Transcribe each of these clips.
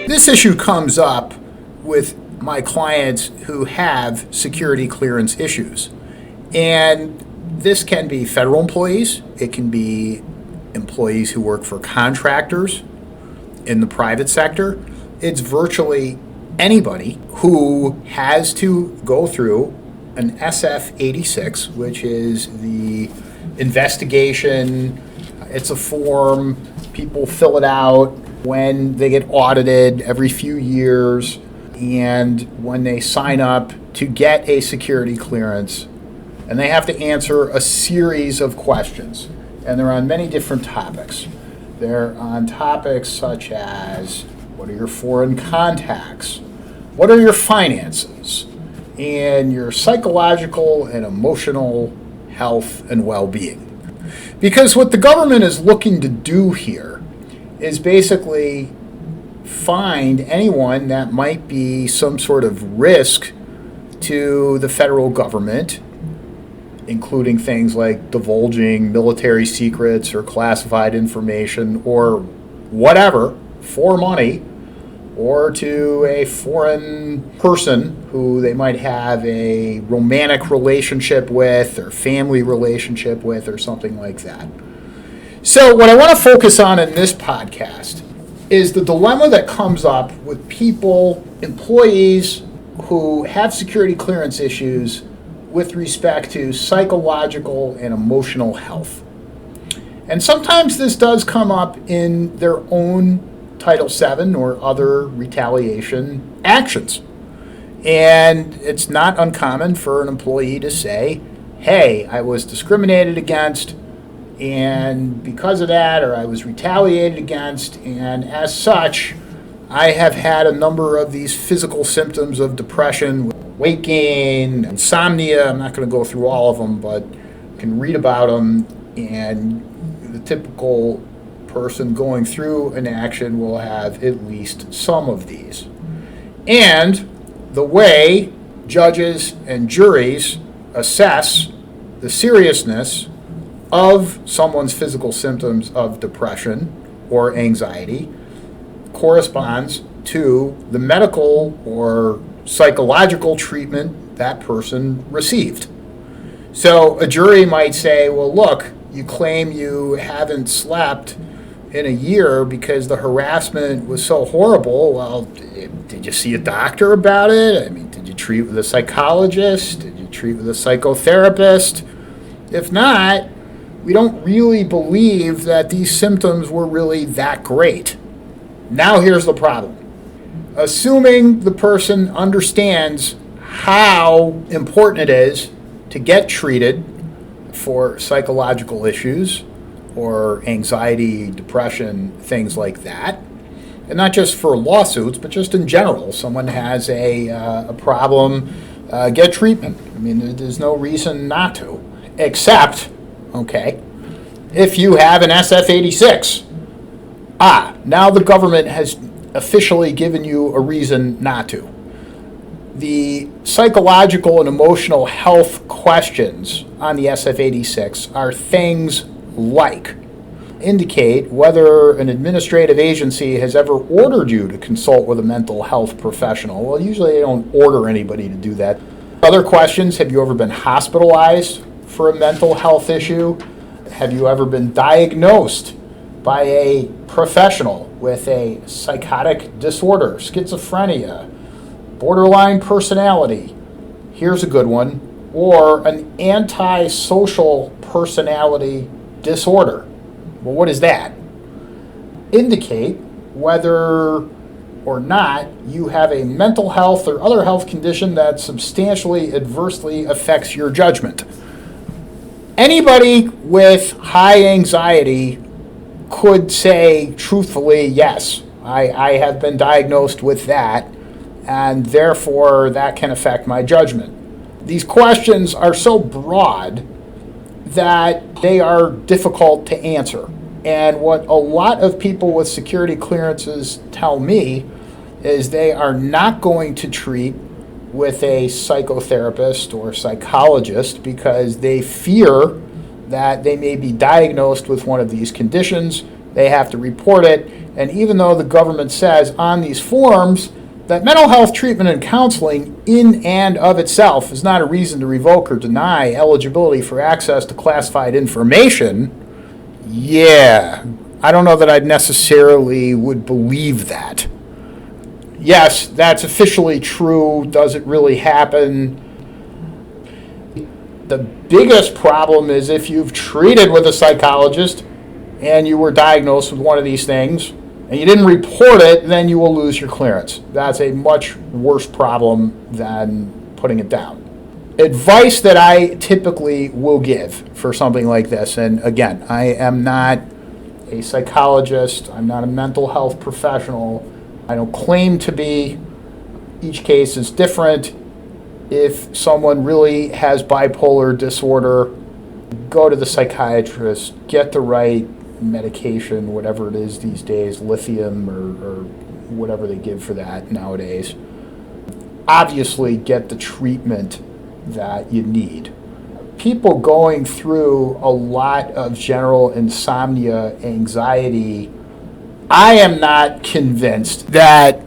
This issue comes up with my clients who have security clearance issues. And this can be federal employees, it can be employees who work for contractors in the private sector. It's virtually anybody who has to go through an SF-86, which is the investigation. It's a form, people fill it out when they get audited every few years, and when they sign up to get a security clearance, and they have to answer a series of questions. And they're on many different topics. They're on topics such as, what are your foreign contacts? What are your finances? And your psychological and emotional health and well-being. Because what the government is looking to do here is basically find anyone that might be some sort of risk to the federal government, including things like divulging military secrets or classified information or whatever for money, or to a foreign person who they might have a romantic relationship with or family relationship with or something like that. So what I want to focus on in this podcast is the dilemma that comes up with people, employees who have security clearance issues with respect to psychological and emotional health. And sometimes this does come up in their own Title VII or other retaliation actions. And it's not uncommon for an employee to say, hey, I was discriminated against, and because of that, or I was retaliated against, and as such, I have had a number of these physical symptoms of depression, weight gain, insomnia. I'm not going to go through all of them, but you can read about them, and the typical person going through an action will have at least some of these. And the way judges and juries assess the seriousness of someone's physical symptoms of depression or anxiety corresponds to the medical or psychological treatment that person received. So a jury might say, well, look, you claim you haven't slept in a year because the harassment was so horrible. Well, did you see a doctor about it? I mean, did you treat with a psychologist? Did you treat with a psychotherapist? If not, we don't really believe that these symptoms were really that great. Now here's the problem. Assuming the person understands how important it is to get treated for psychological issues or anxiety, depression, things like that, and not just for lawsuits, but just in general. Someone has a problem, get treatment. I mean, there's no reason not to, except, okay, if you have an SF-86. Now the government has officially given you a reason not to. The psychological and emotional health questions on the SF-86 are things like indicate whether an administrative agency has ever ordered you to consult with a mental health professional. Well, usually they don't order anybody to do that. Other questions: have you ever been hospitalized for a mental health issue? Have you ever been diagnosed by a professional with a psychotic disorder, schizophrenia, borderline personality? Here's a good one. Or an antisocial personality disorder. Well, what is that? Indicate whether or not you have a mental health or other health condition that substantially adversely affects your judgment. Anybody with high anxiety could say truthfully, yes, I have been diagnosed with that, and therefore that can affect my judgment. These questions are so broad that they are difficult to answer. And what a lot of people with security clearances tell me is they are not going to treat with a psychotherapist or psychologist because they fear that they may be diagnosed with one of these conditions. They have to report it, And even though the government says on these forms that mental health treatment and counseling in and of itself is not a reason to revoke or deny eligibility for access to classified information, yeah, I don't know that I necessarily would believe that. Yes, that's officially true. Does it really happen? The biggest problem is if you've treated with a psychologist and you were diagnosed with one of these things and you didn't report it, then you will lose your clearance. That's a much worse problem than putting it down. Advice that I typically will give for something like this, and again, I am not a psychologist, I'm not a mental health professional, I don't claim to be. Each case is different. If someone really has bipolar disorder, go to the psychiatrist, get the right medication, whatever it is these days, lithium or whatever they give for that nowadays. Obviously, get the treatment that you need. People going through a lot of general insomnia, anxiety, I am not convinced that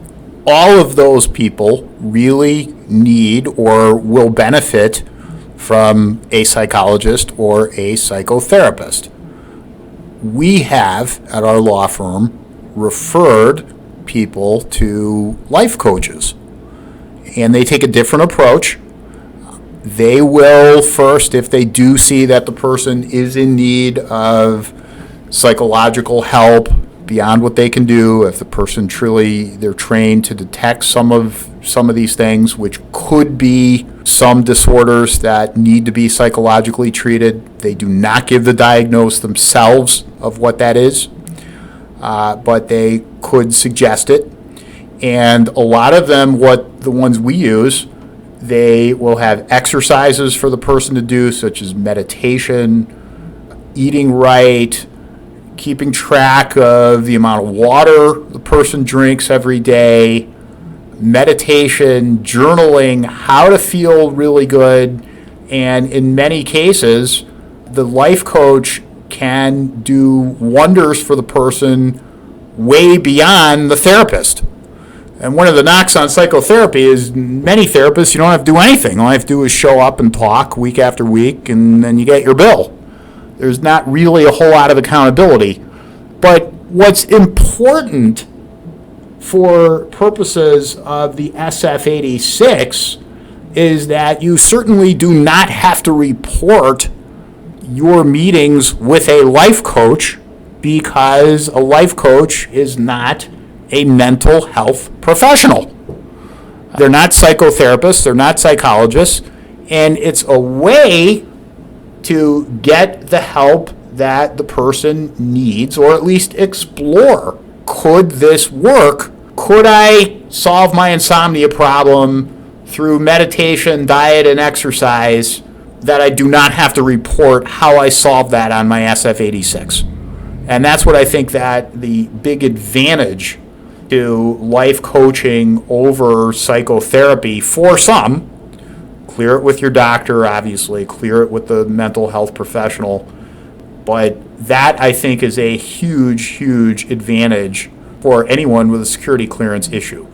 all of those people really need or will benefit from a psychologist or a psychotherapist. We have, at our law firm, referred people to life coaches, and they take a different approach. They will first, if they do see that the person is in need of psychological help beyond what they can do, if the person truly, they're trained to detect some of these things, which could be some disorders that need to be psychologically treated. They do not give the diagnosis themselves of what that is, but they could suggest it. And a lot of them, the ones we use, they will have exercises for the person to do, such as meditation, eating right, keeping track of the amount of water the person drinks every day, meditation, journaling, how to feel really good. And in many cases, the life coach can do wonders for the person way beyond the therapist. And one of the knocks on psychotherapy is many therapists, you don't have to do anything. All you have to do is show up and talk week after week, and then you get your bill. There's not really a whole lot of accountability. But what's important for purposes of the SF-86 is that you certainly do not have to report your meetings with a life coach, because a life coach is not a mental health professional. They're not psychotherapists, they're not psychologists, and it's a way to get the help that the person needs, or at least explore. Could this work? Could I solve my insomnia problem through meditation, diet, and exercise, that I do not have to report how I solved that on my SF-86? And that's what I think that the big advantage to life coaching over psychotherapy for some. Clear it with your doctor, obviously, clear it with the mental health professional. But that, I think, is a huge, huge advantage for anyone with a security clearance issue.